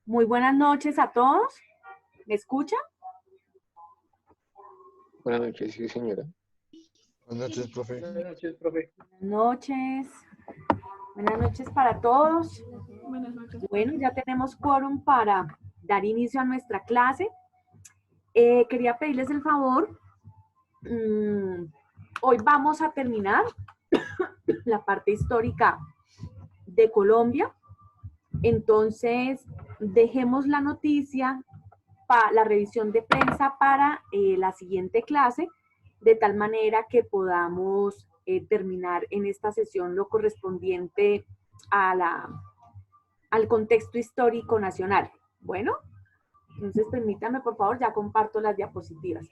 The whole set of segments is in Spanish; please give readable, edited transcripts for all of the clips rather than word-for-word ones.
Muy buenas noches a todos. ¿Me escuchan? Buenas noches, sí, señora. Buenas noches, profe. Buenas noches, profe. Buenas noches. Buenas noches para todos. Buenas noches. Bueno, ya tenemos quórum para dar inicio a nuestra clase. Quería pedirles el favor. Hoy vamos a terminar la parte histórica de Colombia. Entonces, dejemos la noticia, la revisión de prensa para la siguiente clase, de tal manera que podamos terminar en esta sesión lo correspondiente al contexto histórico nacional. Bueno, entonces permítanme, por favor, ya comparto las diapositivas.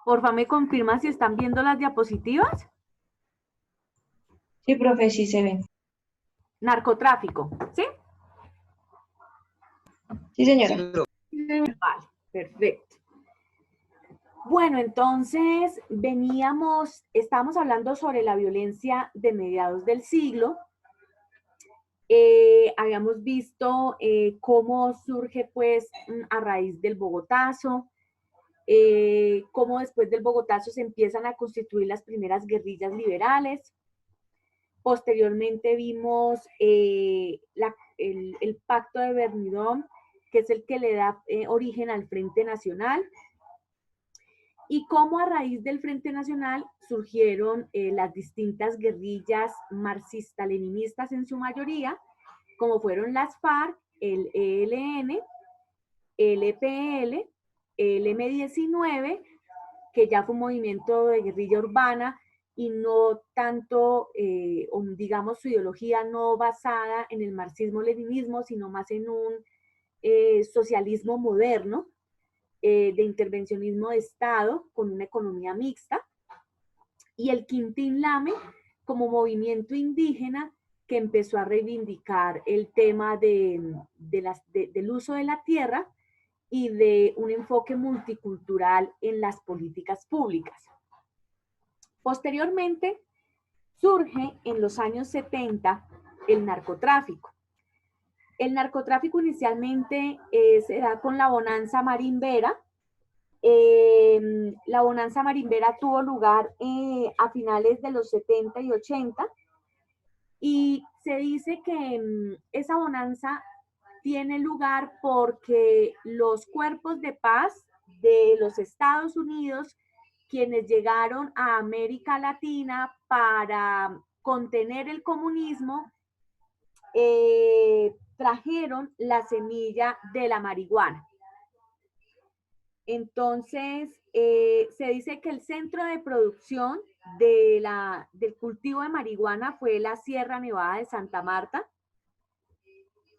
Porfa, ¿me confirma si están viendo las diapositivas? Sí, profe, sí se ve. Narcotráfico, ¿sí? Sí, señora. Vale, perfecto. Bueno, entonces estábamos hablando sobre la violencia de mediados del siglo. Habíamos visto cómo surge, pues, a raíz del Bogotazo, cómo después del Bogotazo se empiezan a constituir las primeras guerrillas liberales. Posteriormente vimos el Pacto de Vermidón, que es el que le da origen al Frente Nacional, y cómo a raíz del Frente Nacional surgieron las distintas guerrillas marxista-leninistas en su mayoría, como fueron las FARC, el ELN, el EPL, el M-19, que ya fue un movimiento de guerrilla urbana y no tanto, digamos, su ideología no basada en el marxismo-leninismo, sino más en un socialismo moderno, de intervencionismo de Estado con una economía mixta, y el Quintín Lame como movimiento indígena que empezó a reivindicar el tema del uso de la tierra y de un enfoque multicultural en las políticas públicas. Posteriormente, surge en los años 70 el narcotráfico. El narcotráfico inicialmente se da con la bonanza marimbera. La bonanza marimbera tuvo lugar a finales de los 70 y 80, y se dice que esa bonanza tiene lugar porque los cuerpos de paz de los Estados Unidos, quienes llegaron a América Latina para contener el comunismo, trajeron la semilla de la marihuana. Entonces, se dice que el centro de producción del cultivo de marihuana fue la Sierra Nevada de Santa Marta.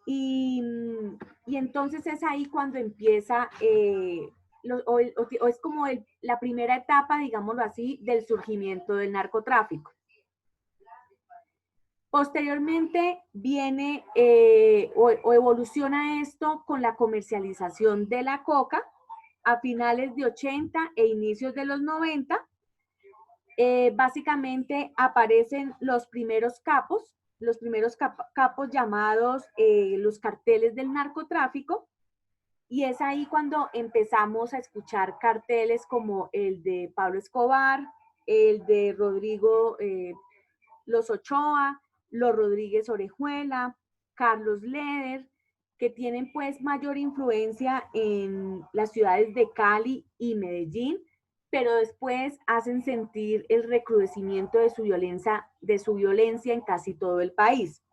Y entonces es ahí cuando empieza, o es como la primera etapa, digámoslo así, del surgimiento del narcotráfico. Posteriormente viene o evoluciona esto con la comercialización de la coca a finales de 80 e inicios de los 90. Básicamente aparecen los primeros capos llamados los carteles del narcotráfico, y es ahí cuando empezamos a escuchar carteles como el de Pablo Escobar, el de Rodrigo Los Ochoa, los Rodríguez Orejuela, Carlos Leder, que tienen pues mayor influencia en las ciudades de Cali y Medellín, pero después hacen sentir el recrudecimiento de su violencia en casi todo el país.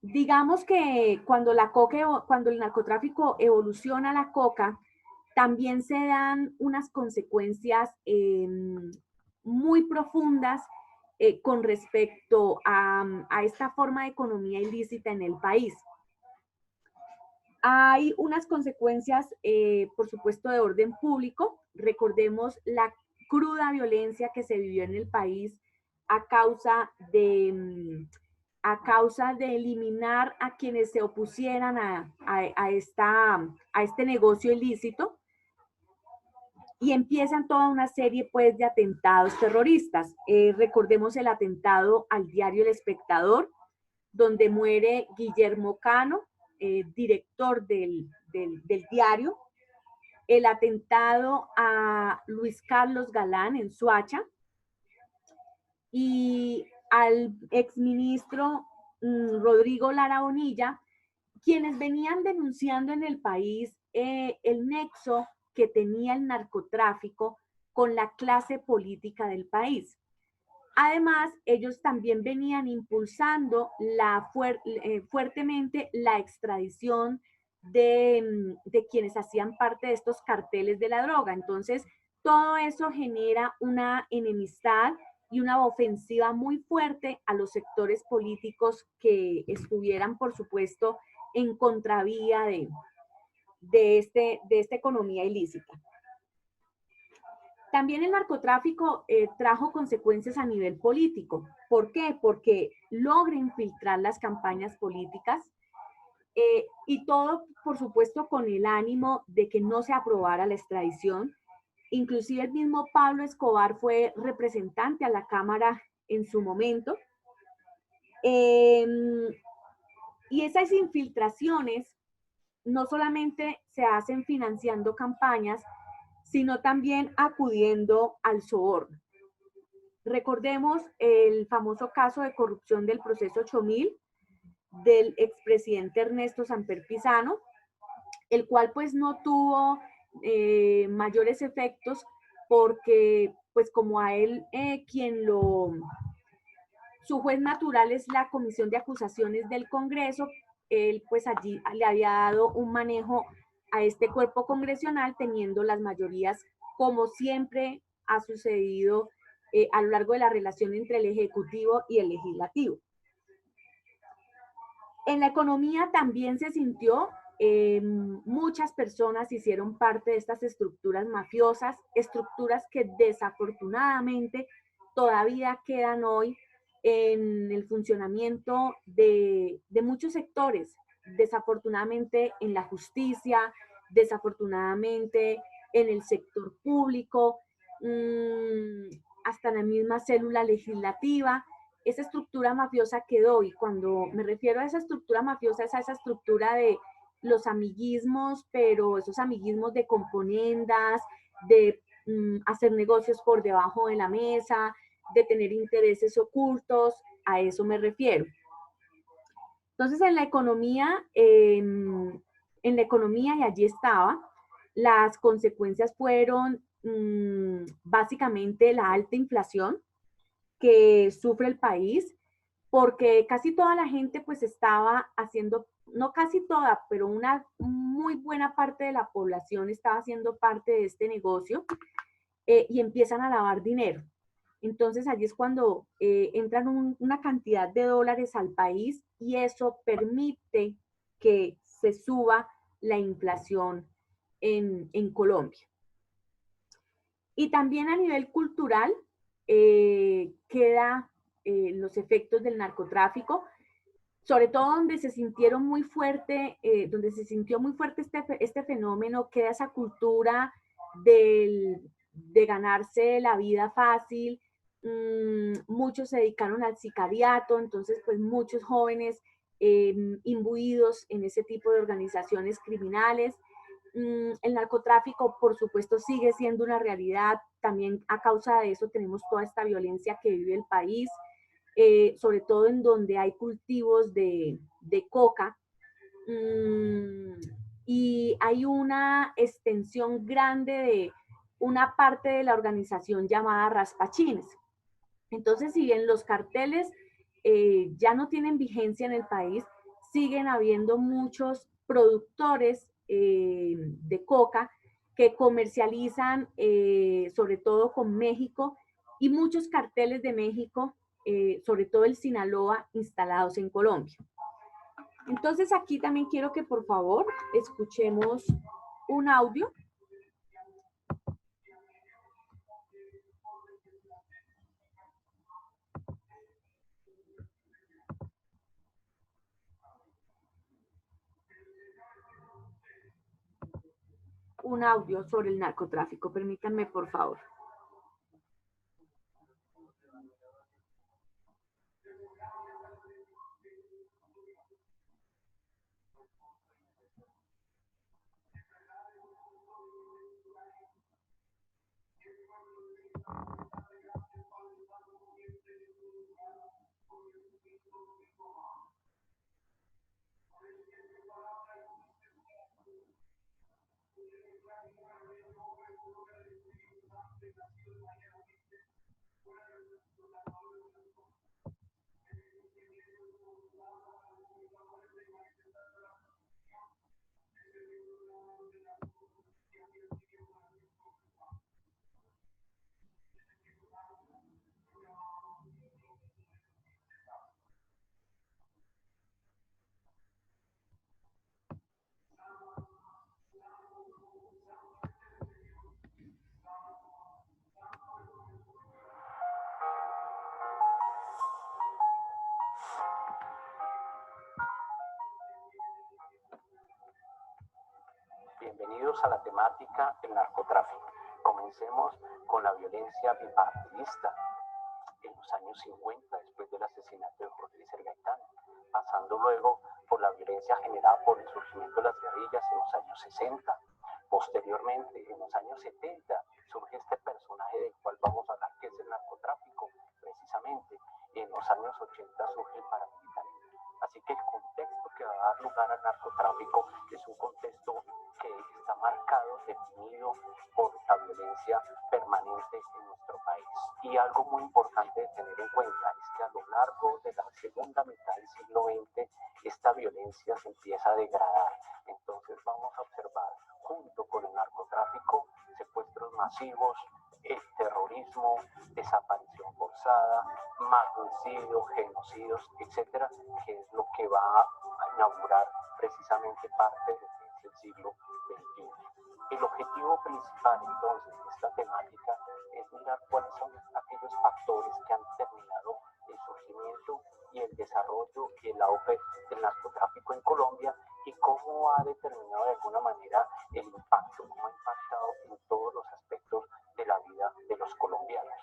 Digamos que cuando el narcotráfico evoluciona a la coca, también se dan unas consecuencias muy profundas con respecto a esta forma de economía ilícita en el país. Hay unas consecuencias, por supuesto, de orden público. Recordemos la cruda violencia que se vivió en el país a causa de eliminar a quienes se opusieran a este negocio ilícito, y empiezan toda una serie pues de atentados terroristas. Recordemos el atentado al diario El Espectador, donde muere Guillermo Cano, director del diario, el atentado a Luis Carlos Galán en Soacha, y al exministro Rodrigo Lara Bonilla, quienes venían denunciando en el país el nexo que tenía el narcotráfico con la clase política del país. Además, ellos también venían impulsando fuertemente la extradición de quienes hacían parte de estos carteles de la droga. Entonces, todo eso genera una enemistad y una ofensiva muy fuerte a los sectores políticos que estuvieran, por supuesto, en contravía de esta economía ilícita. También el narcotráfico trajo consecuencias a nivel político. ¿Por qué? Porque logra infiltrar las campañas políticas, y todo, por supuesto, con el ánimo de que no se aprobara la extradición. Inclusive el mismo Pablo Escobar fue representante a la Cámara en su momento. Y esas infiltraciones no solamente se hacen financiando campañas, sino también acudiendo al soborno. Recordemos el famoso caso de corrupción del proceso 8000 del expresidente Ernesto Samper Pizano, el cual pues no tuvo mayores efectos porque pues como a él su juez natural es la Comisión de Acusaciones del Congreso, él pues allí le había dado un manejo a este cuerpo congresional teniendo las mayorías como siempre ha sucedido a lo largo de la relación entre el Ejecutivo y el Legislativo. En la economía también se sintió, muchas personas hicieron parte de estas estructuras mafiosas, estructuras que desafortunadamente todavía quedan hoy en el funcionamiento de muchos sectores, desafortunadamente en la justicia, desafortunadamente en el sector público, hasta en la misma célula legislativa. Esa estructura mafiosa quedó, y cuando me refiero a esa estructura mafiosa es a esa estructura de los amiguismos, pero esos amiguismos de componendas, de hacer negocios por debajo de la mesa, de tener intereses ocultos, a eso me refiero. Entonces en la economía, y allí estaba, las consecuencias fueron básicamente la alta inflación que sufre el país, porque casi toda la gente pues estaba haciendo, no casi toda, pero una muy buena parte de la población estaba haciendo parte de este negocio y empiezan a lavar dinero. Entonces allí es cuando entran una cantidad de dólares al país y eso permite que se suba la inflación en Colombia. Y también a nivel cultural queda los efectos del narcotráfico, sobre todo donde se sintieron muy fuerte, donde se sintió muy fuerte este fenómeno, queda esa cultura de ganarse la vida fácil. Muchos se dedicaron al sicariato, entonces pues muchos jóvenes imbuidos en ese tipo de organizaciones criminales. El narcotráfico, por supuesto, sigue siendo una realidad. También a causa de eso tenemos toda esta violencia que vive el país, sobre todo en donde hay cultivos de coca. Y hay una extensión grande de una parte de la organización llamada raspachines. Entonces, si bien los carteles ya no tienen vigencia en el país, siguen habiendo muchos productores de coca que comercializan sobre todo con México y muchos carteles de México, sobre todo el Sinaloa, instalados en Colombia. Entonces aquí también quiero que por favor escuchemos un audio. Un audio sobre el narcotráfico. Permítanme, por favor. Bienvenidos a la temática del narcotráfico. Comencemos con la violencia bipartidista en los años 50, después del asesinato de Jorge Eliezer Gaitán, pasando luego por la violencia generada por el surgimiento de las guerrillas en los años 60. Posteriormente, en los años 70, surge este personaje del cual vamos a hablar, que es el narcotráfico, precisamente. Y en los años 80 surge el paramilitarismo. Así que el contexto que va a dar lugar al narcotráfico es un contexto que está marcado, definido por la violencia permanente en nuestro país. Y algo muy importante de tener en cuenta es que a lo largo de la segunda mitad del siglo XX, esta violencia se empieza a degradar. Entonces vamos a observar, junto con el narcotráfico, secuestros masivos, terrorismo, desaparición forzada, magnicidio, genocidios, etcétera, que es lo que va a inaugurar precisamente parte del siglo XXI. El objetivo principal, entonces, de esta temática es mirar cuáles son aquellos factores que han determinado el surgimiento y el desarrollo y el auge del narcotráfico en Colombia y cómo ha determinado de alguna manera el impacto, cómo ha impactado en todos los aspectos de la vida de los colombianos.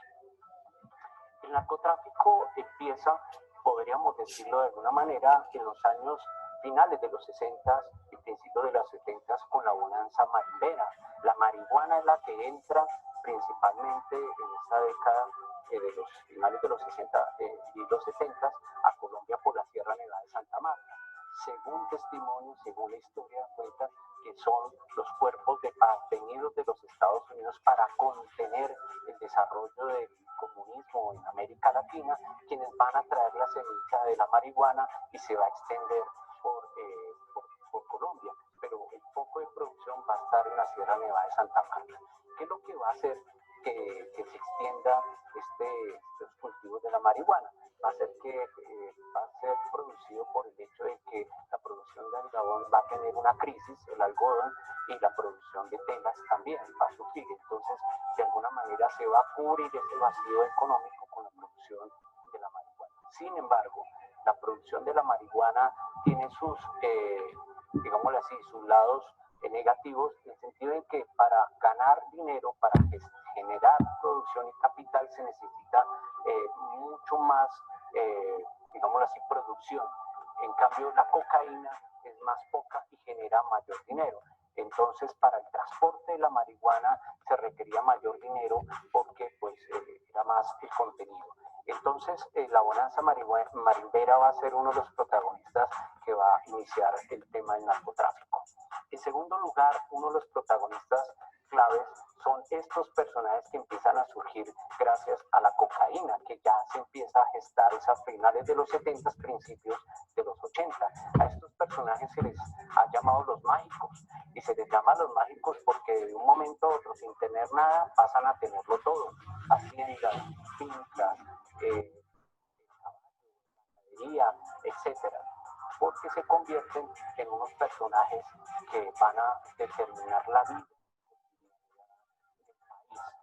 El narcotráfico empieza, podríamos decirlo de alguna manera, en los años finales de los 60 y principios de los 70 con la bonanza marimbera. La marihuana es la que entra principalmente en esta década de los finales de los 60 y los 70 a Colombia por la Sierra Nevada de Santa Marta. Según testimonios, según la historia cuenta que son los cuerpos de paz venidos de los Estados Unidos para contener el desarrollo del comunismo en América Latina, quienes van a traer la semilla de la marihuana y se va a extender por Colombia, pero el foco de producción va a estar en la Sierra Nevada de Santa Marta. ¿Qué es lo que va a hacer que se extienda estos cultivos de la marihuana? Va a ser que va a ser producido por el hecho de que la producción de algodón va a tener una crisis, el algodón, y la producción de telas también va a surgir. Entonces, de alguna manera se va a cubrir ese vacío económico con la producción de la marihuana. Sin embargo, la producción de la marihuana tiene sus, digámoslo así, sus lados negativos, en el sentido de que para ganar dinero, para generar producción y capital, se necesita mucho más, digámoslo así, producción. En cambio, la cocaína es más poca y genera mayor dinero. Entonces, para el transporte de la marihuana se requería mayor dinero porque pues, era más el contenido. Entonces, la bonanza marimbera va a ser uno de los protagonistas que va a iniciar el tema del narcotráfico. En segundo lugar, uno de los protagonistas claves son estos personajes que empiezan a surgir gracias a la cocaína, que ya se empieza a gestar a finales de los 70, principios de los 80. A estos personajes se les ha llamado los mágicos, y se les llama los mágicos porque de un momento a otro, sin tener nada, pasan a tenerlo todo. Haciendas, fincas, etcétera, porque se convierten en unos personajes que van a determinar la vida del país.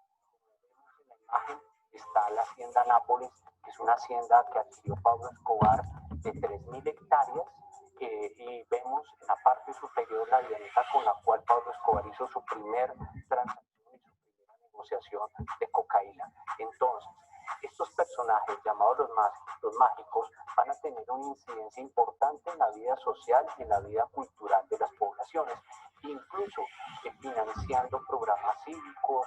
En la imagen está la hacienda Nápoles, que es una hacienda que adquirió Pablo Escobar de 3.000 hectáreas, y vemos en la parte superior la avioneta con la cual Pablo Escobar hizo su primer transacción y su primera negociación de cocaína. Entonces, estos personajes llamados los mágicos van a tener una incidencia importante en la vida social y en la vida cultural de las poblaciones, incluso financiando programas cívicos,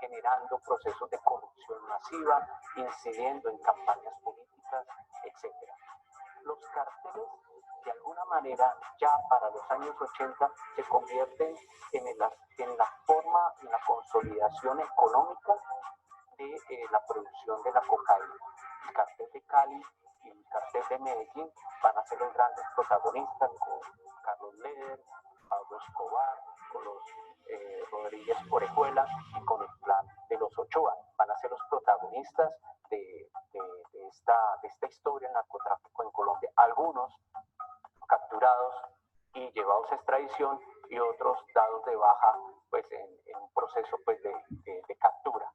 generando procesos de corrupción masiva, incidiendo en campañas políticas, etc. Los carteles, de alguna manera, ya para los años 80 se convierten en la forma, en la consolidación económica de la producción de la cocaína. El cartel de Cali y el cartel de Medellín van a ser los grandes protagonistas, con Carlos Leder, Pablo Escobar, con los Rodríguez Orejuela y con el plan de los Ochoa. Van a ser los protagonistas de esta historia del narcotráfico en Colombia. Algunos capturados y llevados a extradición y otros dados de baja pues, en un proceso pues, de captura.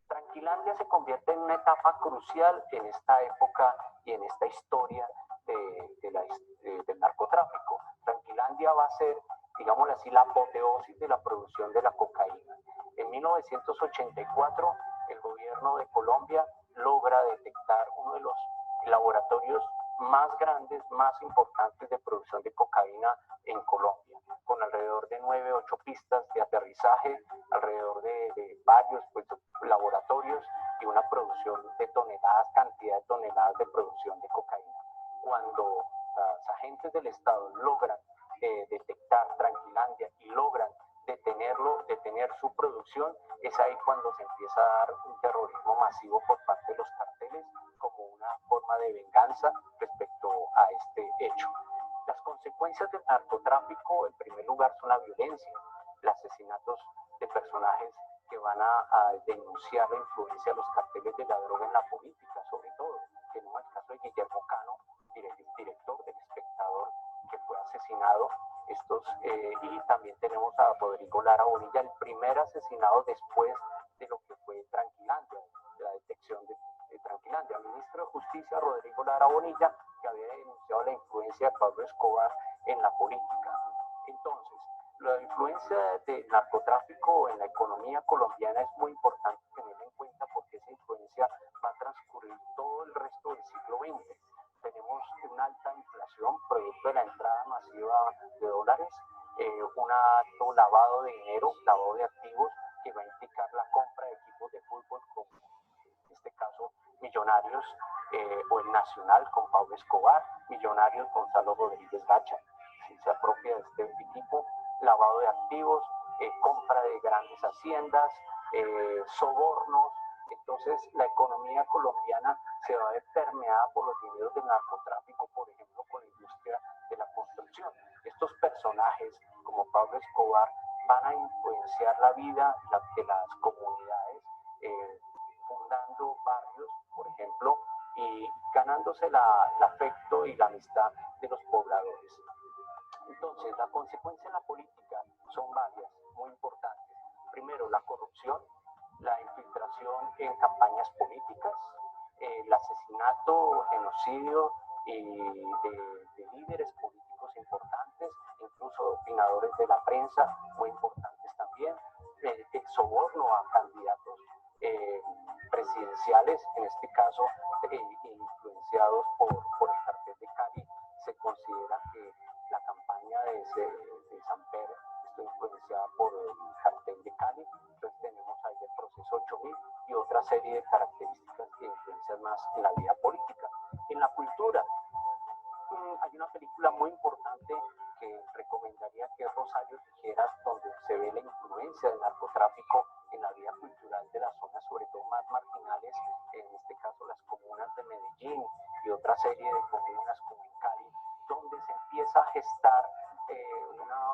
Tranquilandia se convierte en una etapa crucial en esta época y en esta historia del narcotráfico. Tranquilandia va a ser, digámoslo así, la apoteosis de la producción de la cocaína. En 1984, el gobierno de Colombia logra detectar uno de los laboratorios más grandes, más importantes de producción de cocaína en Colombia, con alrededor de 9, 8 pistas de aterrizaje, alrededor de varios pues, laboratorios y una producción de toneladas, cantidad de toneladas de producción de cocaína. Cuando los agentes del Estado logran detectar Tranquilandia y logran detener su producción, es ahí cuando se empieza a dar un terrorismo masivo por parte de los carteles como una forma de venganza respecto a este hecho. Las consecuencias del narcotráfico, en primer lugar, son la violencia, los asesinatos de personajes que van a denunciar la influencia de los carteles de la droga en la política, sobre todo. Tenemos el caso de Guillermo Cano, director del Espectador, que fue asesinado. Y también tenemos a Rodrigo Lara Bonilla, el primer asesinado después de lo que fue Tranquilandia, de la detección de Tranquilandia. El ministro de Justicia, Rodrigo Lara Bonilla, que había denunciado la influencia de Pablo Escobar en la política. Entonces, la influencia del narcotráfico en la economía colombiana es muy importante tenerla en cuenta porque esa influencia va a transcurrir todo el resto del siglo XX. Tenemos una alta inflación producto de la entrada masiva de dólares, un alto lavado de dinero, lavado de activos que va a implicar la compra de equipos de fútbol como en este caso Millonarios o el Nacional con Pablo Escobar, Millonarios Gonzalo Rodríguez Gacha, si se apropia de este equipo, lavado de activos, compra de grandes haciendas, sobornos. Entonces la economía colombiana se va a ver permeada por los dineros del narcotráfico, por ejemplo, por la industria de la construcción. Estos personajes, como Pablo Escobar, van a influenciar la vida de las comunidades, fundando barrios, por ejemplo, y ganándose el afecto y la amistad de los pobladores. Entonces, la consecuencia en la política son varias, muy importantes. Primero, la corrupción, la infiltración en campañas políticas, el asesinato, genocidio de líderes políticos importantes, incluso opinadores de la prensa, muy importantes también, el soborno a candidatos presidenciales, en este caso influenciados por el cartel de Cali. Se considera que la campaña de Samper está influenciada por el cartel de Cali. Entonces tenemos ahí el proceso 8000 y otra serie de características que influencian más en la vida política. En la cultura, hay una película muy importante que recomendaría que es Rosario Tijeras, donde se ve la influencia del narcotráfico en la vida cultural de las zonas, sobre todo más marginales, en este caso las comunas de Medellín y otra serie de comunas como en Cali, donde se empieza a gestar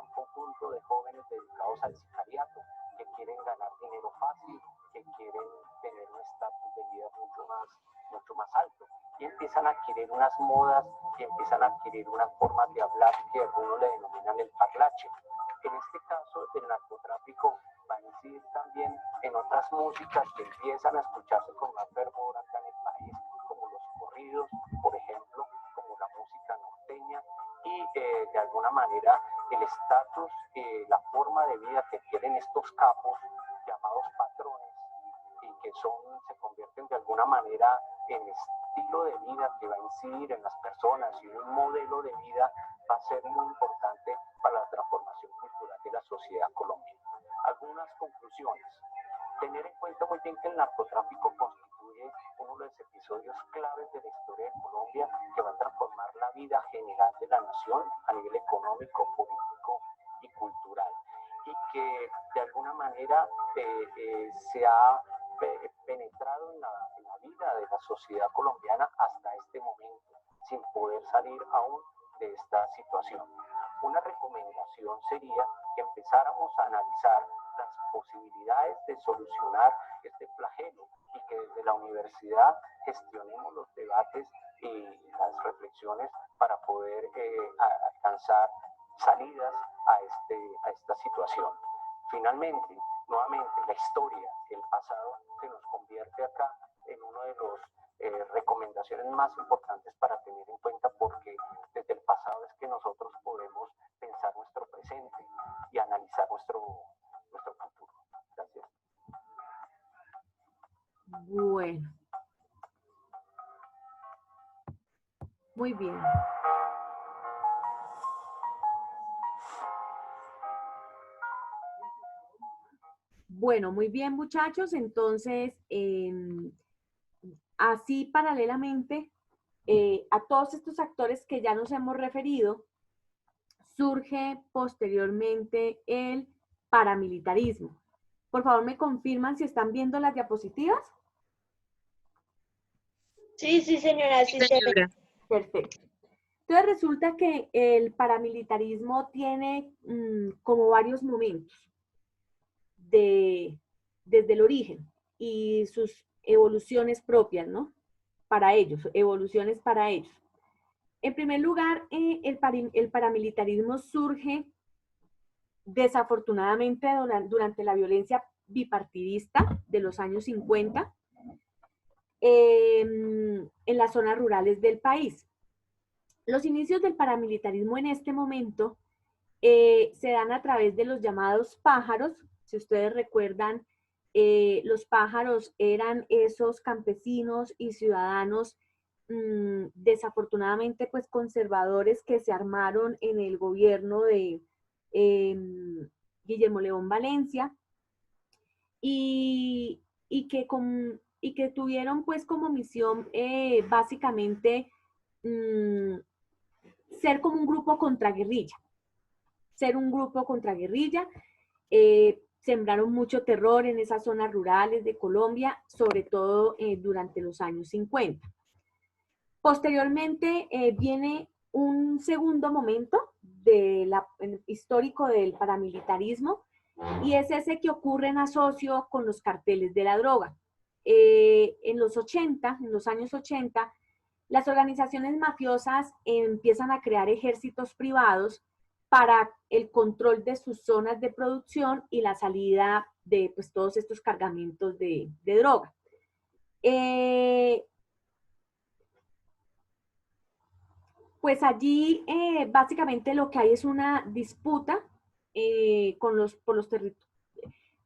un conjunto de jóvenes dedicados al sicariato, que quieren ganar dinero fácil, que quieren tener un estatus de vida mucho más alto, y empiezan a adquirir unas modas y empiezan a adquirir unas formas de hablar que algunos le denominan el parlache. En este caso, el narcotráfico va a incidir también en otras músicas que empiezan a escucharse con más fervor acá en el país, como los corridos, por ejemplo, como la música norteña, y de alguna manera el estatus, la forma de vida que tienen estos capos llamados patrones, y que se convierten de alguna manera en estilo de vida que va a incidir en las personas, y un modelo de vida va a ser muy importante para la transformación cultural de la sociedad colombiana. Algunas conclusiones. Tener en cuenta muy bien que el narcotráfico constituye uno de los episodios claves de la historia de Colombia, que va a transformar la vida general de la nación a nivel económico, político y cultural, y que de alguna manera se ha penetrado en la vida de la sociedad colombiana hasta este momento, sin poder salir aún de esta situación. Una recomendación sería que empezáramos a analizar las posibilidades de solucionar este flagelo, y que desde la universidad gestionemos los debates y las reflexiones para poder alcanzar salidas a esta situación. Finalmente, nuevamente, la historia, el pasado, se nos convierte acá en uno de los recomendaciones más importantes para tener en cuenta, porque desde el pasado es que nosotros podemos pensar nuestro presente y analizar nuestro futuro. Gracias. Bueno. Muy bien. Bueno, muy bien, muchachos. Entonces, así paralelamente, a todos estos actores que ya nos hemos referido, surge posteriormente el paramilitarismo. Por favor, ¿me confirman si están viendo las diapositivas? Sí, sí, señora, sí se ve. Perfecto. Entonces resulta que el paramilitarismo tiene como varios momentos desde el origen y sus evoluciones propias, ¿no? Para ellos, evoluciones para ellos. En primer lugar, el paramilitarismo surge desafortunadamente durante la violencia bipartidista de los años 50 en las zonas rurales del país. Los inicios del paramilitarismo en este momento se dan a través de los llamados pájaros. Si ustedes recuerdan, los pájaros eran esos campesinos y ciudadanos desafortunadamente pues conservadores que se armaron en el gobierno de Guillermo León Valencia y, y que tuvieron pues como misión básicamente ser como un grupo contraguerrilla, ser un grupo contraguerrilla. Sembraron mucho terror en esas zonas rurales de Colombia, sobre todo durante los años 50. Posteriormente viene un segundo momento histórico del paramilitarismo y es ese que ocurre en asocio con los carteles de la droga. En los años 80, las organizaciones mafiosas empiezan a crear ejércitos privados para el control de sus zonas de producción y la salida de pues, todos estos cargamentos de droga. Pues allí básicamente lo que hay es una disputa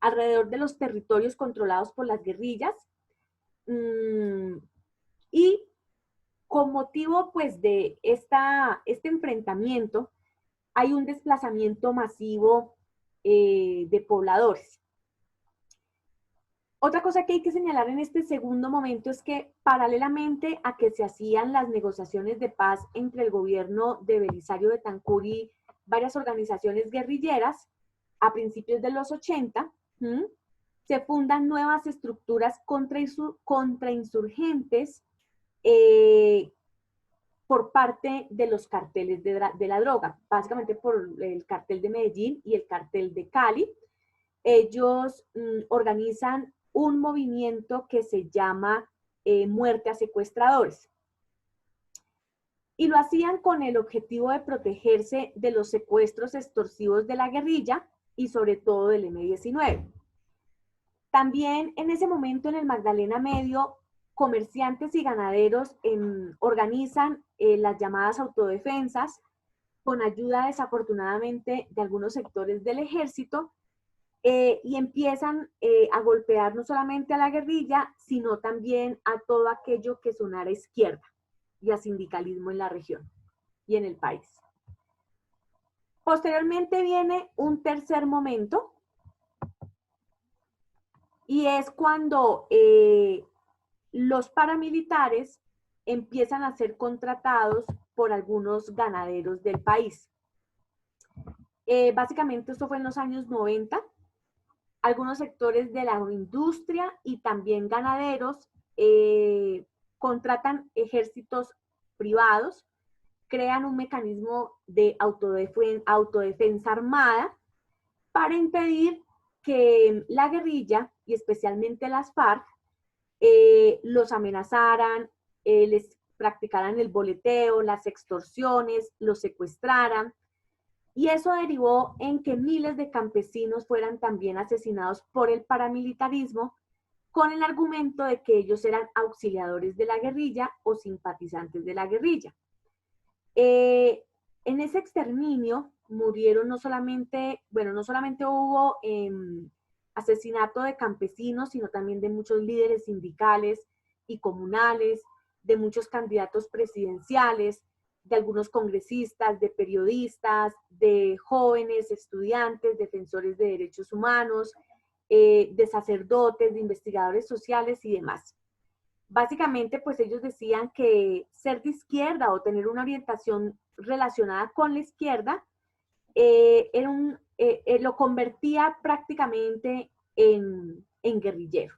alrededor de los territorios controlados por las guerrillas y con motivo pues de este enfrentamiento hay un desplazamiento masivo de pobladores. Otra cosa que hay que señalar en este segundo momento es que paralelamente a que se hacían las negociaciones de paz entre el gobierno de Belisario Betancur y varias organizaciones guerrilleras, a principios de los 80, se fundan nuevas estructuras contrainsurgentes por parte de los carteles de la droga, básicamente por el cartel de Medellín y el cartel de Cali. Ellos organizan un movimiento que se llama Muerte a Secuestradores. Y lo hacían con el objetivo de protegerse de los secuestros extorsivos de la guerrilla y sobre todo del M-19. También en ese momento en el Magdalena Medio, comerciantes y ganaderos organizan las llamadas autodefensas con ayuda desafortunadamente de algunos sectores del ejército y empiezan a golpear no solamente a la guerrilla, sino también a todo aquello que sonara izquierda y a sindicalismo en la región y en el país. Posteriormente viene un tercer momento y es cuando los paramilitares empiezan a ser contratados por algunos ganaderos del país. Básicamente esto fue en los años 90. Algunos sectores de la industria y también ganaderos contratan ejércitos privados, crean un mecanismo de autodefensa armada para impedir que la guerrilla y especialmente las FARC los amenazaran, les practicaran el boleteo, las extorsiones, los secuestraran. Y eso derivó en que miles de campesinos fueran también asesinados por el paramilitarismo con el argumento de que ellos eran auxiliadores de la guerrilla o simpatizantes de la guerrilla. En ese exterminio murieron no solamente hubo asesinato de campesinos, sino también de muchos líderes sindicales y comunales, de muchos candidatos presidenciales, de algunos congresistas, de periodistas, de jóvenes, estudiantes, defensores de derechos humanos, de sacerdotes, de investigadores sociales y demás. Básicamente, pues ellos decían que ser de izquierda o tener una orientación relacionada con la izquierda lo convertía prácticamente en guerrillero.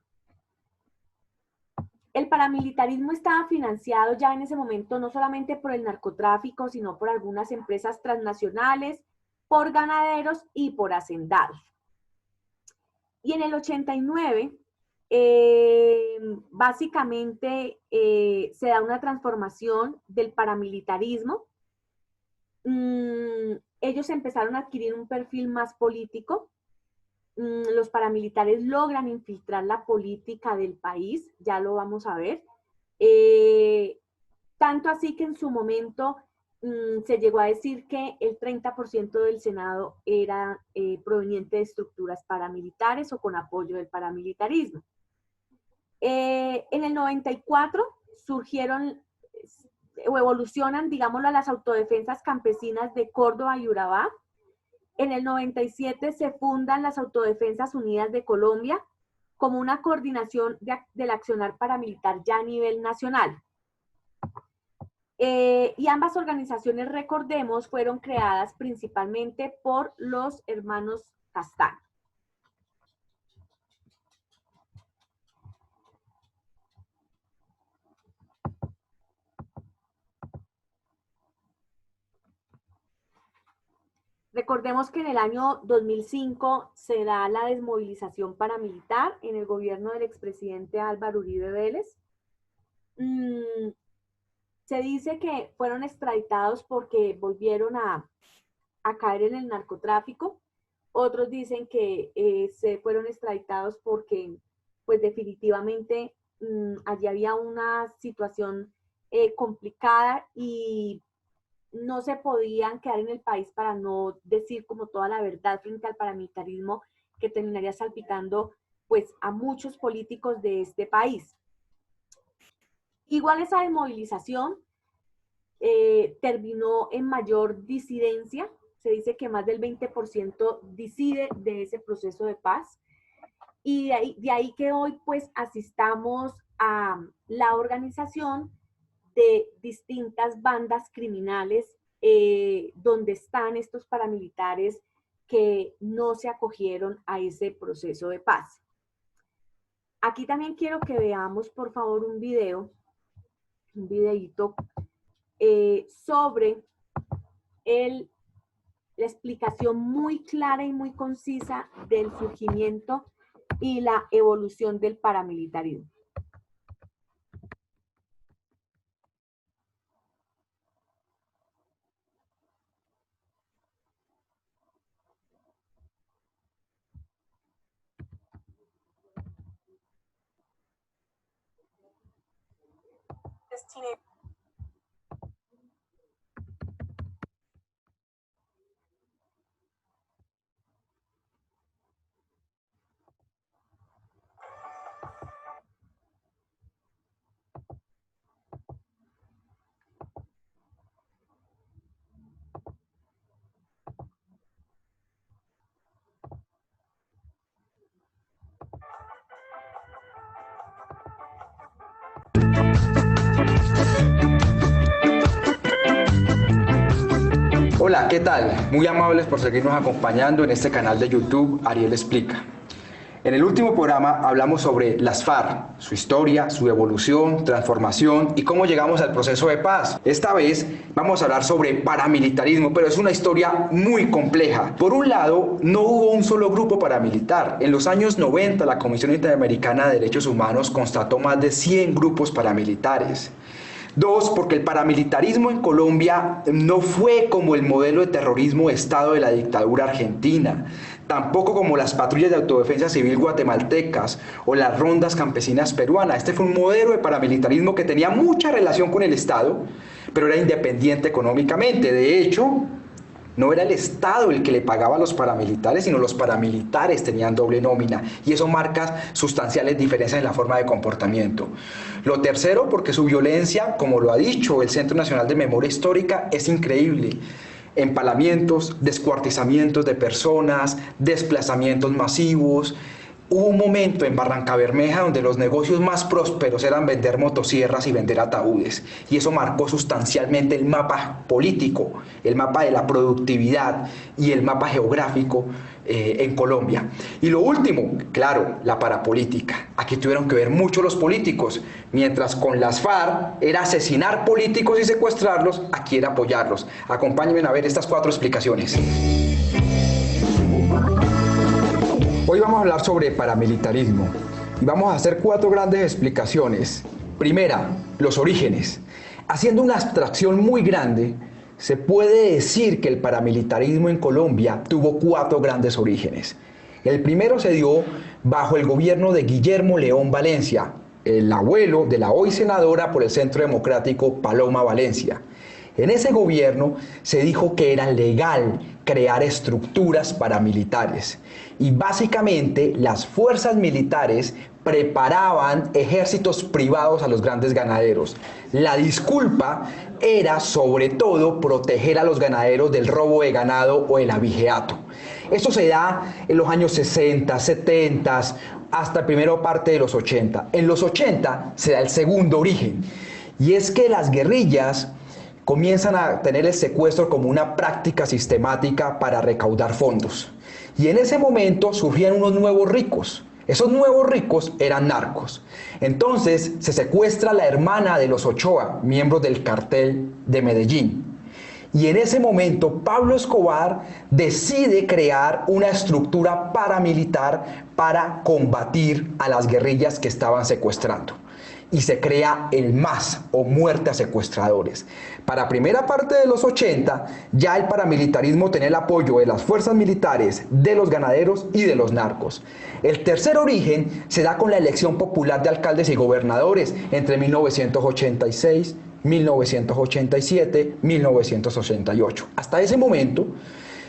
El paramilitarismo estaba financiado ya en ese momento no solamente por el narcotráfico, sino por algunas empresas transnacionales, por ganaderos y por hacendados. Y en el 89, básicamente se da una transformación del paramilitarismo. Ellos empezaron a adquirir un perfil más político. Los paramilitares logran infiltrar la política del país, ya lo vamos a ver. Tanto así que en su momento se llegó a decir que el 30% del Senado era proveniente de estructuras paramilitares o con apoyo del paramilitarismo. En el 94 surgieron o evolucionan, digámoslo, las autodefensas campesinas de Córdoba y Urabá. En el 97 se fundan las Autodefensas Unidas de Colombia como una coordinación del accionar paramilitar ya a nivel nacional. Y ambas organizaciones, recordemos, fueron creadas principalmente por los hermanos Castaño. Recordemos que en el año 2005 se da la desmovilización paramilitar en el gobierno del expresidente Álvaro Uribe Vélez. Se dice que fueron extraditados porque volvieron a caer en el narcotráfico. Otros dicen que se fueron extraditados porque, pues definitivamente, allí había una situación complicada y no se podían quedar en el país para no decir como toda la verdad frente al paramilitarismo que terminaría salpicando pues a muchos políticos de este país. Igual esa desmovilización terminó en mayor disidencia. Se dice que más del 20% diside de ese proceso de paz. Y de ahí que hoy pues asistamos a la organización de distintas bandas criminales donde están estos paramilitares que no se acogieron a ese proceso de paz. Aquí también quiero que veamos, por favor, un videíto sobre la explicación muy clara y muy concisa del surgimiento y la evolución del paramilitarismo. Hola, ¿qué tal? Muy amables por seguirnos acompañando en este canal de YouTube Ariel Explica. En el último programa hablamos sobre las FARC, su historia, su evolución, transformación y cómo llegamos al proceso de paz. Esta vez vamos a hablar sobre paramilitarismo, pero es una historia muy compleja. Por un lado, no hubo un solo grupo paramilitar. En los años 90, la Comisión Interamericana de Derechos Humanos constató más de 100 grupos paramilitares. Dos, porque el paramilitarismo en Colombia no fue como el modelo de terrorismo de Estado de la dictadura argentina, tampoco como las patrullas de autodefensa civil guatemaltecas o las rondas campesinas peruanas. Este fue un modelo de paramilitarismo que tenía mucha relación con el Estado, pero era independiente económicamente. De hecho, No era el Estado el que le pagaba a los paramilitares, sino los paramilitares tenían doble nómina, y eso marca sustanciales diferencias en la forma de comportamiento. Lo tercero, porque su violencia, como lo ha dicho el Centro Nacional de Memoria Histórica, es increíble. Empalamientos, descuartizamientos de personas, desplazamientos masivos. Hubo un momento en Barrancabermeja donde los negocios más prósperos eran vender motosierras y vender ataúdes, y eso marcó sustancialmente el mapa político, el mapa de la productividad y el mapa geográfico en Colombia. Y lo último, claro, la parapolítica. Aquí tuvieron que ver mucho los políticos. Mientras con las FARC era asesinar políticos y secuestrarlos, aquí era apoyarlos. Acompáñenme a ver estas 4 explicaciones. Hoy vamos a hablar sobre paramilitarismo y vamos a hacer 4 grandes explicaciones. Primera, los orígenes. Haciendo una abstracción muy grande, se puede decir que el paramilitarismo en Colombia tuvo 4 grandes orígenes. El primero se dio bajo el gobierno de Guillermo León Valencia, el abuelo de la hoy senadora por el Centro Democrático Paloma Valencia. En ese gobierno se dijo que era legal crear estructuras paramilitares y básicamente las fuerzas militares preparaban ejércitos privados a los grandes ganaderos. La disculpa era sobre todo proteger a los ganaderos del robo de ganado o el abigeato. Esto se da en los años 60, 70, hasta la primera parte de los 80. En los 80 se da el segundo origen, y es que las guerrillas comienzan a tener el secuestro como una práctica sistemática para recaudar fondos. Y en ese momento surgían unos nuevos ricos. Esos nuevos ricos eran narcos. Entonces se secuestra a la hermana de los Ochoa, miembros del cartel de Medellín. Y en ese momento Pablo Escobar decide crear una estructura paramilitar para combatir a las guerrillas que estaban secuestrando. Y se crea el MAS, o Muerte a Secuestradores. Para primera parte de los 80, ya el paramilitarismo tenía el apoyo de las fuerzas militares, de los ganaderos y de los narcos. El tercer origen se da con la elección popular de alcaldes y gobernadores entre 1986, 1987, 1988. Hasta ese momento,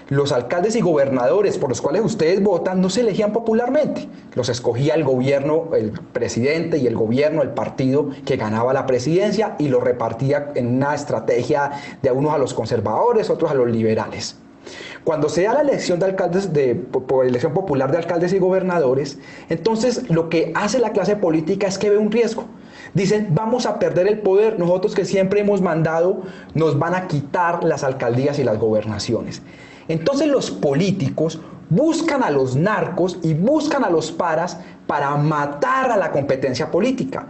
los alcaldes y gobernadores por los cuales ustedes votan no se elegían popularmente. Los escogía el gobierno, el presidente y el gobierno, el partido que ganaba la presidencia, y lo repartía en una estrategia de unos a los conservadores, otros a los liberales. Cuando se da la elección de alcaldes por elección popular de alcaldes y gobernadores, entonces lo que hace la clase política es que ve un riesgo. Dicen, vamos a perder el poder, nosotros que siempre hemos mandado, nos van a quitar las alcaldías y las gobernaciones. Entonces los políticos buscan a los narcos y buscan a los paras para matar a la competencia política.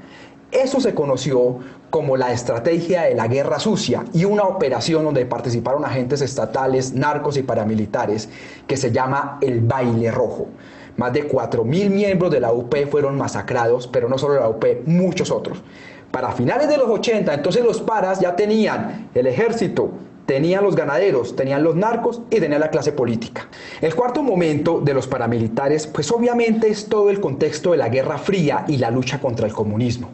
Eso se conoció como la estrategia de la guerra sucia, y una operación donde participaron agentes estatales, narcos y paramilitares, que se llama el Baile Rojo. Más de 4.000 miembros de la UP fueron masacrados, pero no solo la UP, muchos otros. Para finales de los 80, entonces los paras ya tenían el ejército, tenían los ganaderos, tenían los narcos y tenían la clase política. El cuarto momento de los paramilitares, pues obviamente es todo el contexto de la Guerra Fría y la lucha contra el comunismo.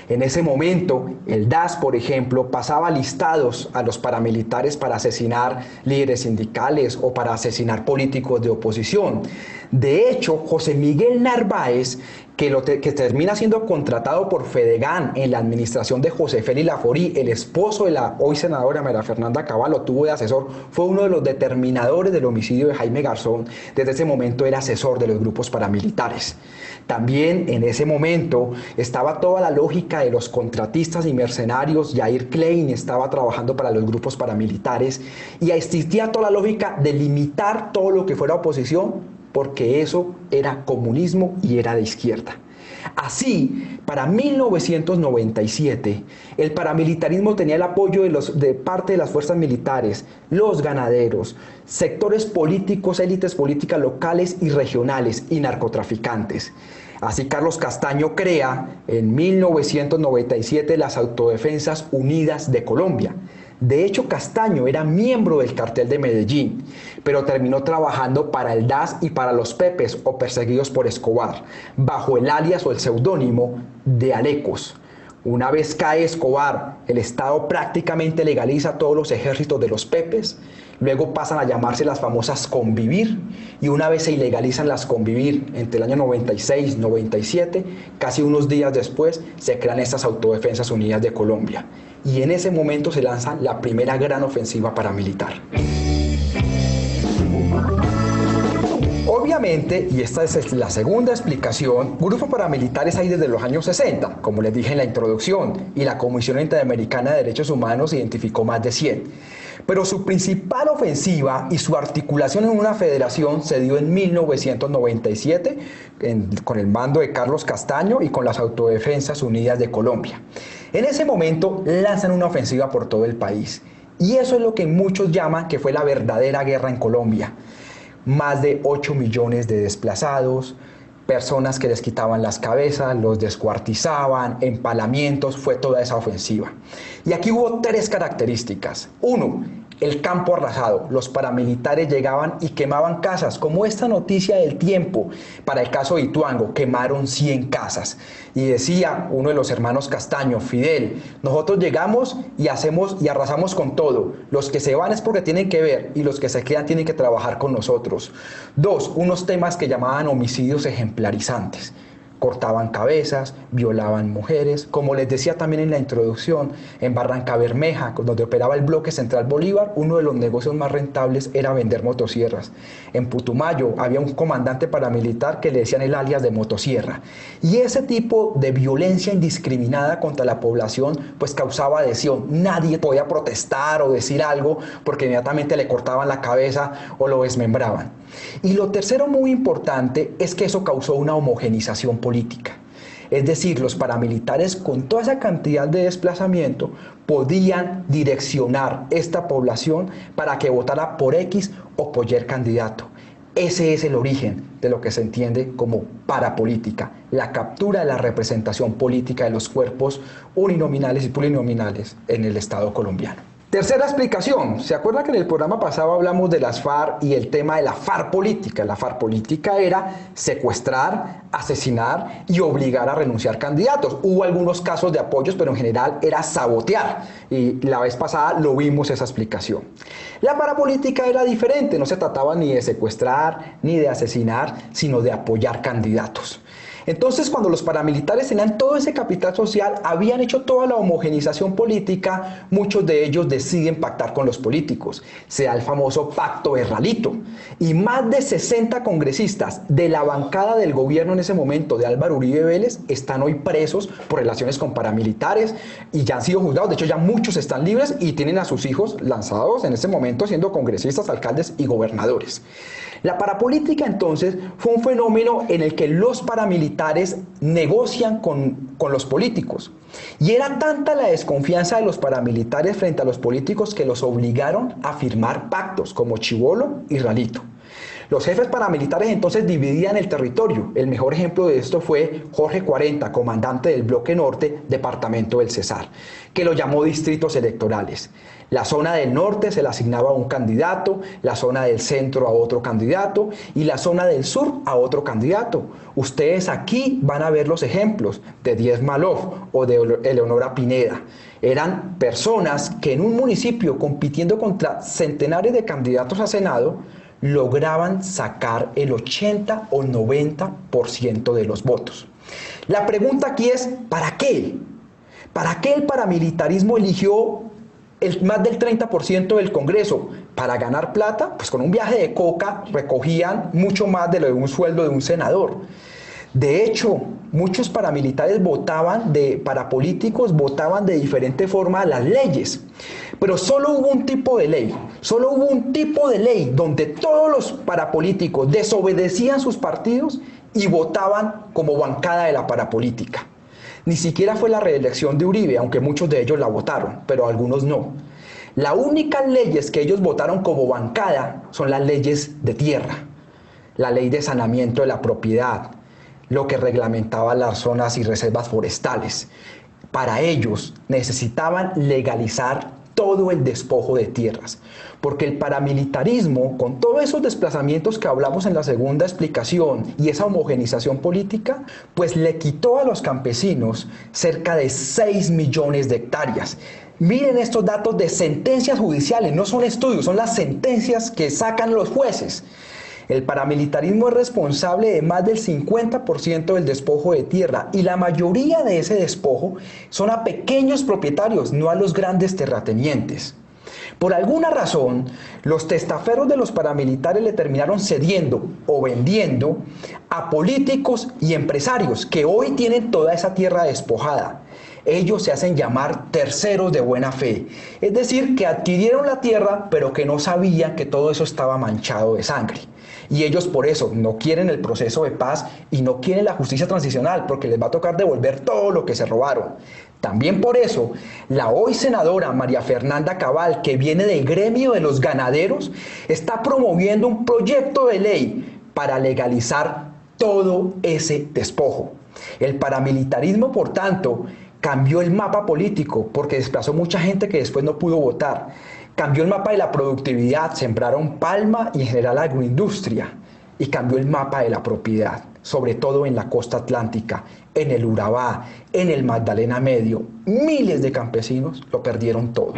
En ese momento, el DAS, por ejemplo, pasaba listados a los paramilitares para asesinar líderes sindicales o para asesinar políticos de oposición. De hecho, José Miguel Narváez, que termina siendo contratado por Fedegan en la administración de José Félix Laforí, el esposo de la hoy senadora María Fernanda Cabal, lo tuvo de asesor, fue uno de los determinadores del homicidio de Jaime Garzón. Desde ese momento era asesor de los grupos paramilitares. También en ese momento estaba toda la lógica de los contratistas y mercenarios. Jair Klein estaba trabajando para los grupos paramilitares, y existía toda la lógica de limitar todo lo que fuera oposición, porque eso era comunismo y era de izquierda. Así, para 1997, el paramilitarismo tenía el apoyo de parte de las fuerzas militares, los ganaderos, sectores políticos, élites políticas locales y regionales y narcotraficantes. Así Carlos Castaño crea en 1997 las Autodefensas Unidas de Colombia. De hecho, Castaño era miembro del cartel de Medellín, pero terminó trabajando para el DAS y para los Pepes, o perseguidos por Escobar, bajo el alias o el seudónimo de Alecos. Una vez cae Escobar, el Estado prácticamente legaliza todos los ejércitos de los Pepes, Luego pasan a llamarse las famosas Convivir, y una vez se ilegalizan las Convivir entre el año 96, 97, casi unos días después se crean estas Autodefensas Unidas de Colombia. Y en ese momento se lanza la primera gran ofensiva paramilitar. Obviamente, y esta es la segunda explicación, grupos paramilitares hay desde los años 60, como les dije en la introducción, y la Comisión Interamericana de Derechos Humanos identificó más de 100. Pero su principal ofensiva y su articulación en una federación se dio en 1997 con el mando de Carlos Castaño y con las Autodefensas Unidas de Colombia. En ese momento lanzan una ofensiva por todo el país, y eso es lo que muchos llaman que fue la verdadera guerra en Colombia. Más de 8 millones de desplazados, personas que les quitaban las cabezas, los descuartizaban, empalamientos, fue toda esa ofensiva. Y aquí hubo 3 características. 1, el campo arrasado. Los paramilitares llegaban y quemaban casas, como esta noticia del Tiempo, para el caso de Ituango, quemaron 100 casas. Y decía uno de los hermanos Castaño, Fidel, nosotros llegamos y arrasamos con todo. Los que se van es porque tienen que ver, y los que se quedan tienen que trabajar con nosotros. 2, unos temas que llamaban homicidios ejemplarizantes. Cortaban cabezas, violaban mujeres, como les decía también en la introducción, en Barranca Bermeja, donde operaba el bloque Central Bolívar, uno de los negocios más rentables era vender motosierras. En Putumayo había un comandante paramilitar que le decían el alias de motosierra. Y ese tipo de violencia indiscriminada contra la población pues causaba adhesión. Nadie podía protestar o decir algo porque inmediatamente le cortaban la cabeza o lo desmembraban. Y lo tercero muy importante es que eso causó una homogenización política. Es decir, los paramilitares con toda esa cantidad de desplazamiento podían direccionar esta población para que votara por X o por Y candidato. Ese es el origen de lo que se entiende como parapolítica, la captura de la representación política de los cuerpos uninominales y plurinominales en el Estado colombiano. Tercera explicación, ¿se acuerda que en el programa pasado hablamos de las FARC y el tema de la FARC política? La FARC política era secuestrar, asesinar y obligar a renunciar candidatos. Hubo algunos casos de apoyos, pero en general era sabotear. Y la vez pasada lo vimos esa explicación. La parapolítica era diferente, no se trataba ni de secuestrar ni de asesinar, sino de apoyar candidatos. Entonces, cuando los paramilitares tenían todo ese capital social, habían hecho toda la homogenización política, muchos de ellos deciden pactar con los políticos. Se da el famoso pacto de Ralito. Y más de 60 congresistas de la bancada del gobierno en ese momento de Álvaro Uribe Vélez están hoy presos por relaciones con paramilitares y ya han sido juzgados. De hecho, ya muchos están libres y tienen a sus hijos lanzados en ese momento siendo congresistas, alcaldes y gobernadores. La parapolítica entonces fue un fenómeno en el que los paramilitares negocian con los políticos. Y era tanta la desconfianza de los paramilitares frente a los políticos que los obligaron a firmar pactos como Chibolo y Ralito. Los jefes paramilitares entonces dividían el territorio. El mejor ejemplo de esto fue Jorge 40, comandante del Bloque Norte, departamento del Cesar, que lo llamó distritos electorales. La zona del norte se le asignaba a un candidato, la zona del centro a otro candidato y la zona del sur a otro candidato. Ustedes aquí van a ver los ejemplos de Díez Maloff o de Eleonora Pineda. Eran personas que en un municipio compitiendo contra centenares de candidatos a Senado lograban sacar el 80 o 90% de los votos. La pregunta aquí es, ¿para qué? ¿Para qué el paramilitarismo eligió más del 30% del Congreso? ¿Para ganar plata? Pues con un viaje de coca recogían mucho más de lo de un sueldo de un senador. De hecho, muchos paramilitares parapolíticos votaban de diferente forma las leyes. Pero solo hubo un tipo de ley, donde todos los parapolíticos desobedecían sus partidos y votaban como bancada de la parapolítica. Ni siquiera fue la reelección de Uribe, aunque muchos de ellos la votaron, pero algunos no. Las únicas leyes que ellos votaron como bancada son las leyes de tierra, la ley de saneamiento de la propiedad, lo que reglamentaba las zonas y reservas forestales. Para ellos necesitaban legalizar todo el despojo de tierras, porque el paramilitarismo, con todos esos desplazamientos que hablamos en la segunda explicación y esa homogenización política, pues le quitó a los campesinos cerca de 6 millones de hectáreas. Miren estos datos de sentencias judiciales, no son estudios, son las sentencias que sacan los jueces. El paramilitarismo es responsable de más del 50% del despojo de tierra y la mayoría de ese despojo son a pequeños propietarios, no a los grandes terratenientes. Por alguna razón, los testaferros de los paramilitares le terminaron cediendo o vendiendo a políticos y empresarios que hoy tienen toda esa tierra despojada. Ellos se hacen llamar terceros de buena fe, es decir, que adquirieron la tierra pero que no sabían que todo eso estaba manchado de sangre. Y ellos por eso no quieren el proceso de paz y no quieren la justicia transicional porque les va a tocar devolver todo lo que se robaron. También por eso, la hoy senadora María Fernanda Cabal, que viene del gremio de los ganaderos, está promoviendo un proyecto de ley para legalizar todo ese despojo. El paramilitarismo, por tanto, cambió el mapa político porque desplazó mucha gente que después no pudo votar. Cambió el mapa de la productividad, sembraron palma y en general agroindustria. Y cambió el mapa de la propiedad, sobre todo en la costa atlántica, en el Urabá, en el Magdalena Medio. Miles de campesinos lo perdieron todo.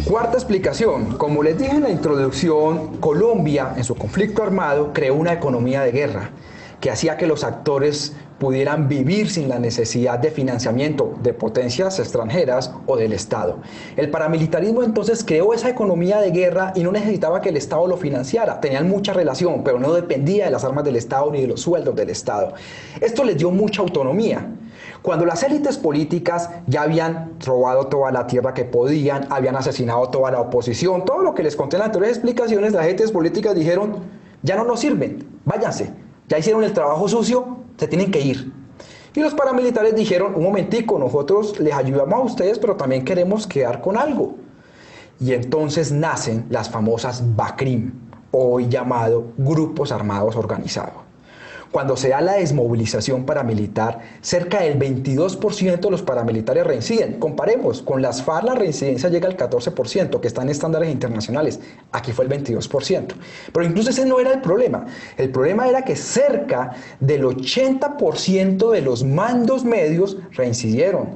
Cuarta explicación. Como les dije en la introducción, Colombia, en su conflicto armado, creó una economía de guerra que hacía que los actores pudieran vivir sin la necesidad de financiamiento de potencias extranjeras o del Estado. El paramilitarismo entonces creó esa economía de guerra y no necesitaba que el Estado lo financiara. Tenían mucha relación, pero no dependía de las armas del Estado ni de los sueldos del Estado. Esto les dio mucha autonomía. Cuando las élites políticas ya habían robado toda la tierra que podían, habían asesinado toda la oposición, todo lo que les conté en las anteriores explicaciones, las élites políticas dijeron, ya no nos sirven, váyanse, ya hicieron el trabajo sucio, se tienen que ir. Y los paramilitares dijeron, un momentico, nosotros les ayudamos a ustedes, pero también queremos quedar con algo. Y entonces nacen las famosas BACRIM, hoy llamado Grupos Armados Organizados. Cuando se da la desmovilización paramilitar, cerca del 22% de los paramilitares reinciden. Comparemos, con las FARC la reincidencia llega al 14%, que está en estándares internacionales. Aquí fue el 22%. Pero incluso ese no era el problema. El problema era que cerca del 80% de los mandos medios reincidieron.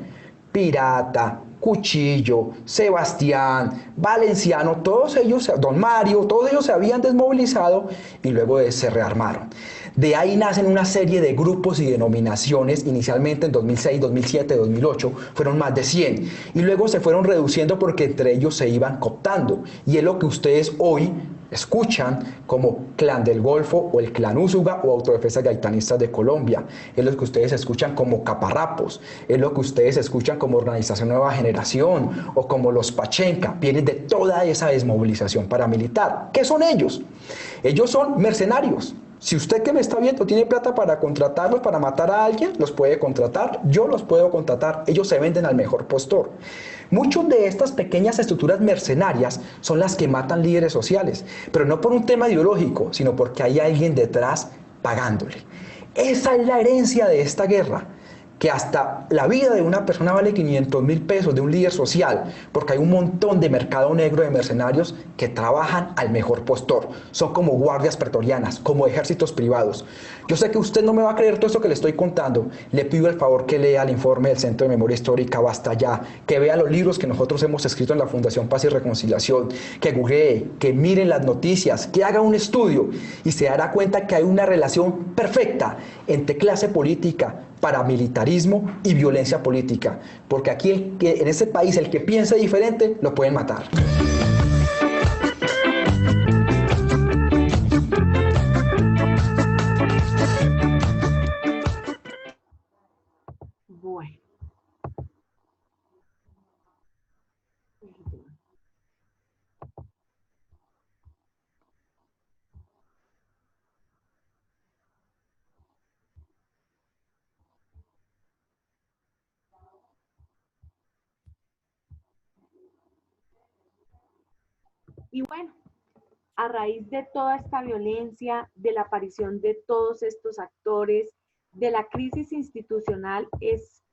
Pirata, Cuchillo, Sebastián, Valenciano, todos ellos, Don Mario, todos ellos se habían desmovilizado y luego se rearmaron. De ahí nacen una serie de grupos y denominaciones, inicialmente en 2006, 2007, 2008, fueron más de 100, y luego se fueron reduciendo porque entre ellos se iban cooptando, y es lo que ustedes hoy escuchan como Clan del Golfo o el Clan Úsuga o Autodefensas Gaitanistas de Colombia, es lo que ustedes escuchan como Caparrapos, es lo que ustedes escuchan como Organización Nueva Generación o como los Pachenca, vienen de toda esa desmovilización paramilitar. ¿Qué son ellos? Ellos son mercenarios. Si usted que me está viendo tiene plata para contratarlos, para matar a alguien, los puede contratar, yo los puedo contratar, ellos se venden al mejor postor. Muchas de estas pequeñas estructuras mercenarias son las que matan líderes sociales, pero no por un tema ideológico, sino porque hay alguien detrás pagándole. Esa es la herencia de esta guerra, que hasta la vida de una persona vale 500.000 pesos de un líder social, porque hay un montón de mercado negro de mercenarios que trabajan al mejor postor. Son como guardias pretorianas, como ejércitos privados. Yo sé que usted no me va a creer todo esto que le estoy contando. Le pido el favor que lea el informe del Centro de Memoria Histórica Basta Ya, que vea los libros que nosotros hemos escrito en la Fundación Paz y Reconciliación, que googlee, que miren las noticias, que haga un estudio y se dará cuenta que hay una relación perfecta entre clase política, paramilitarismo y violencia política, porque aquí en este país el que piensa diferente lo pueden matar. Bueno. Y bueno, a raíz de toda esta violencia, de la aparición de todos estos actores, de la crisis institucional, es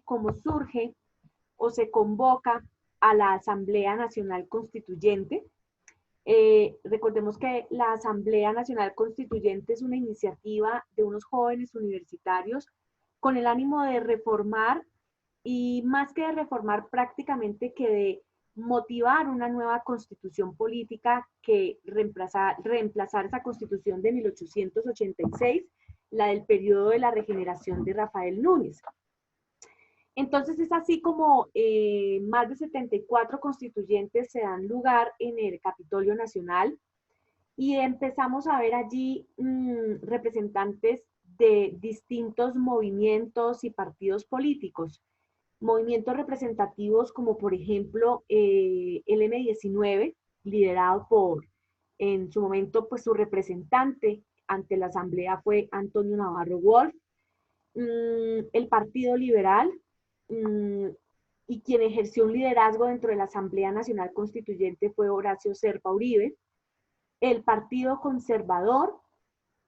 como surge o se convoca a la Asamblea Nacional Constituyente. Recordemos que la Asamblea Nacional Constituyente es una iniciativa de unos jóvenes universitarios con el ánimo de reformar y más que de reformar prácticamente que de motivar una nueva constitución política que reemplazar esa constitución de 1886, la del periodo de la regeneración de Rafael Núñez. Entonces es así como más de 74 constituyentes se dan lugar en el Capitolio Nacional y empezamos a ver allí representantes de distintos movimientos y partidos políticos. Movimientos representativos como por ejemplo el M19, liderado por, en su momento, pues su representante ante la Asamblea fue Antonio Navarro Wolf, el Partido Liberal, y quien ejerció un liderazgo dentro de la Asamblea Nacional Constituyente fue Horacio Serpa Uribe, el Partido Conservador,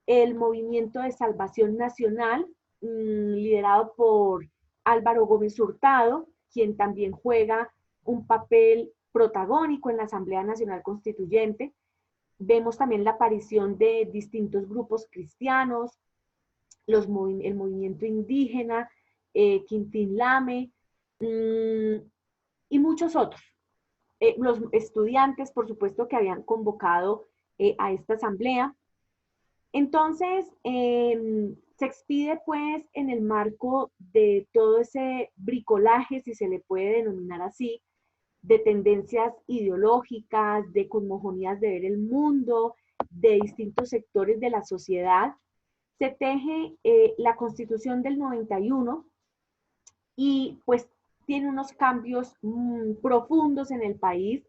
el Movimiento de Salvación Nacional, liderado por Álvaro Gómez Hurtado, quien también juega un papel protagónico en la Asamblea Nacional Constituyente. Vemos también la aparición de distintos grupos cristianos, el movimiento indígena, Quintín Lame, y muchos otros. Los estudiantes, por supuesto, que habían convocado a esta asamblea. Entonces, se expide pues en el marco de todo ese bricolaje, si se le puede denominar así, de tendencias ideológicas, de cosmogonías de ver el mundo, de distintos sectores de la sociedad, se teje la Constitución del 91 y pues tiene unos cambios profundos en el país,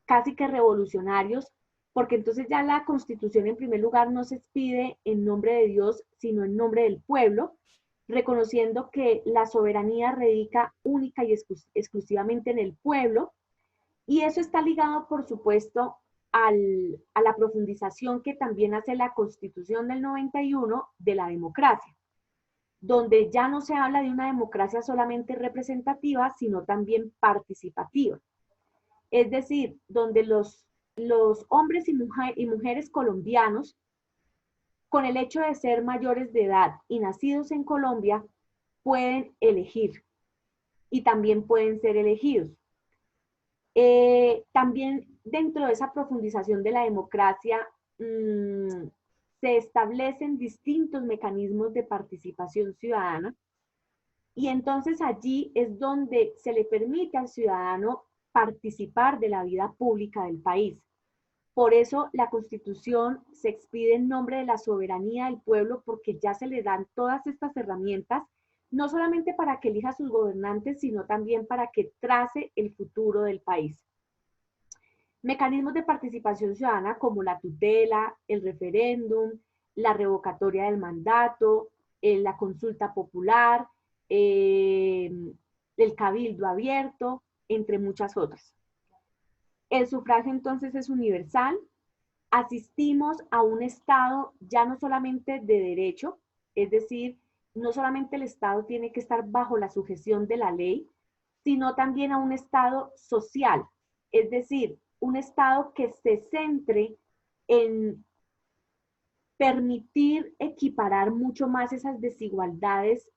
casi que revolucionarios, porque entonces ya la Constitución en primer lugar no se expide en nombre de Dios, sino en nombre del pueblo, reconociendo que la soberanía radica única y exclusivamente en el pueblo, y eso está ligado, por supuesto, a la profundización que también hace la Constitución del 91 de la democracia, donde ya no se habla de una democracia solamente representativa, sino también participativa. Es decir, donde los hombres y mujeres colombianos, con el hecho de ser mayores de edad y nacidos en Colombia, pueden elegir y también pueden ser elegidos. También dentro de esa profundización de la democracia se establecen distintos mecanismos de participación ciudadana y entonces allí es donde se le permite al ciudadano participar de la vida pública del país. Por eso la Constitución se expide en nombre de la soberanía del pueblo, porque ya se le dan todas estas herramientas, no solamente para que elija a sus gobernantes, sino también para que trace el futuro del país. Mecanismos de participación ciudadana como la tutela, el referéndum, la revocatoria del mandato, la consulta popular, el cabildo abierto, entre muchas otras. El sufragio entonces es universal. Asistimos a un Estado ya no solamente de derecho, es decir, no solamente el Estado tiene que estar bajo la sujeción de la ley, sino también a un Estado social, es decir, un Estado que se centre en permitir equiparar mucho más esas desigualdades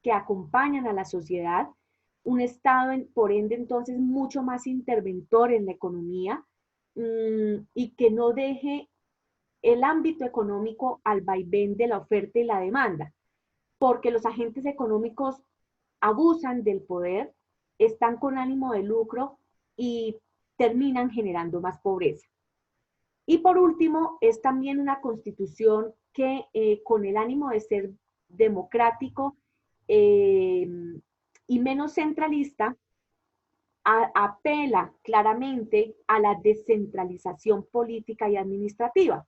que acompañan a la sociedad, un Estado, por ende, entonces, mucho más interventor en la economía y que no deje el ámbito económico al vaivén de la oferta y la demanda, porque los agentes económicos abusan del poder, están con ánimo de lucro y terminan generando más pobreza. Y por último, es también una constitución que con el ánimo de ser democrático y menos centralista, apela claramente a la descentralización política y administrativa.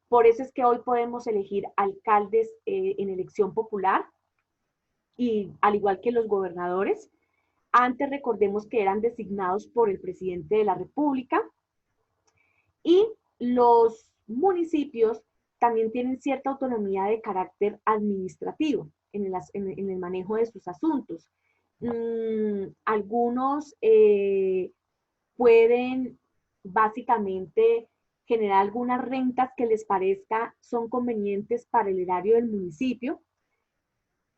Por eso es que hoy podemos elegir alcaldes en elección popular, y al igual que los gobernadores. Antes recordemos que eran designados por el presidente de la República, y los municipios también tienen cierta autonomía de carácter administrativo en el manejo de sus asuntos. Algunos pueden básicamente generar algunas rentas que les parezca son convenientes para el erario del municipio,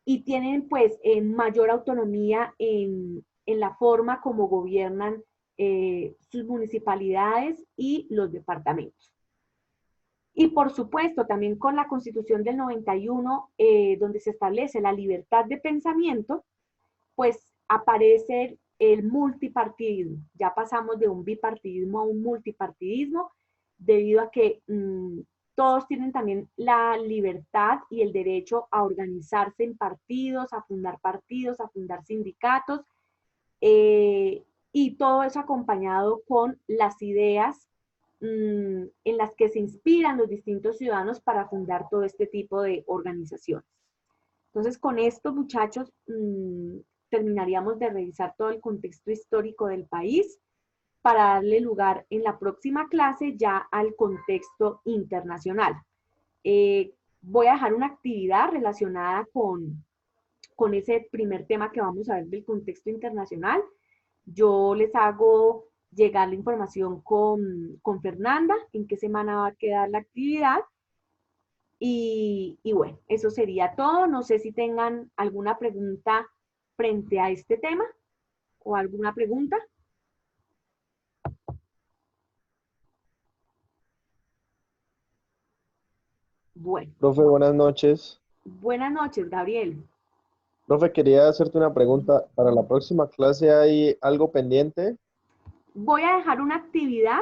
y tienen pues mayor autonomía en la forma como gobiernan sus municipalidades y los departamentos. Y por supuesto, también con la Constitución del 91, donde se establece la libertad de pensamiento, pues aparece el multipartidismo. Ya pasamos de un bipartidismo a un multipartidismo, debido a que todos tienen también la libertad y el derecho a organizarse en partidos, a fundar sindicatos, y todo eso acompañado con las ideas en las que se inspiran los distintos ciudadanos para fundar todo este tipo de organizaciones. Entonces, con esto, muchachos, terminaríamos de revisar todo el contexto histórico del país para darle lugar en la próxima clase ya al contexto internacional. Voy a dejar una actividad relacionada con ese primer tema que vamos a ver del contexto internacional. Yo les hago llegar la información con Fernanda, en qué semana va a quedar la actividad. Y bueno, eso sería todo. No sé si tengan alguna pregunta frente a este tema o alguna pregunta. Bueno. Profe, buenas noches. Buenas noches, Gabriel. Profe, quería hacerte una pregunta. ¿Para la próxima clase hay algo pendiente? Voy a dejar una actividad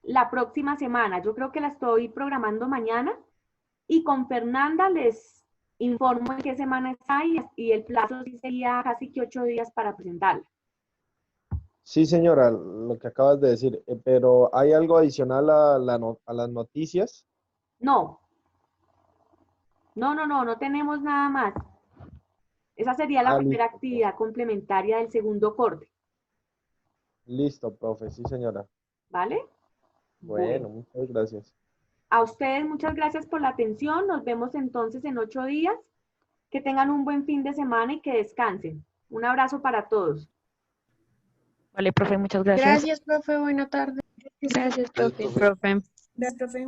la próxima semana. Yo creo que la estoy programando mañana. Y con Fernanda les informo en qué semana está y el plazo sería casi que 8 días para presentarla. Sí, señora, lo que acabas de decir. Pero ¿hay algo adicional a las noticias? No. No tenemos nada más. Esa sería la primera Listo, actividad complementaria del segundo corte. Listo, profe, sí, señora. ¿Vale? Bueno, muchas gracias. A ustedes muchas gracias por la atención. Nos vemos entonces en 8 días. Que tengan un buen fin de semana y que descansen. Un abrazo para todos. Vale, profe, muchas gracias. Gracias, profe. Buena tarde. Gracias, Gracias, profe. profe. Gracias, profe.